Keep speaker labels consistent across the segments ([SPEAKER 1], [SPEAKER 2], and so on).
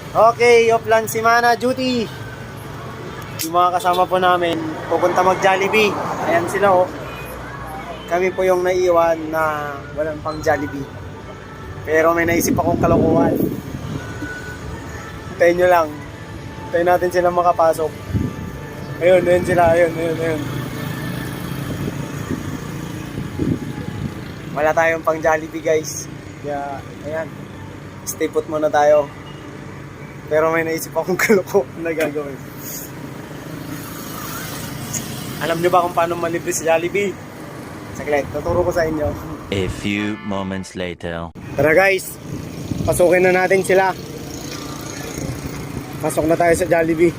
[SPEAKER 1] Okay, Oplan Simana duty. Yung mga kasama po namin, pupunta mag-Jollibee. Ayan sila oh. Kami po yung naiiwan na walang pang Jollibee. Pero may naisip akong kalokohan. Hintayin nyo lang. Hintayin natin sila makapasok. Ayun sila. Ayun. Wala tayong pang Jollibee guys. Kaya, ayan. Stay put muna tayo. Pero may naisip akong kalokohan na gagawin. Alam nyo ba kung paano malibre si Jollibee? Saglit, tuturo ko sa inyo.
[SPEAKER 2] A few moments later.
[SPEAKER 1] Tara guys, pasukin na natin sila. Pasok na tayo sa Jollibee.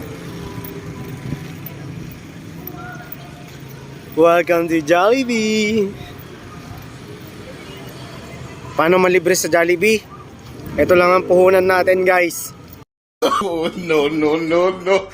[SPEAKER 1] Welcome to Jollibee. Paano malibre sa Jollibee? Ito lang ang puhunan natin guys.
[SPEAKER 3] Oh, no. Oh, no.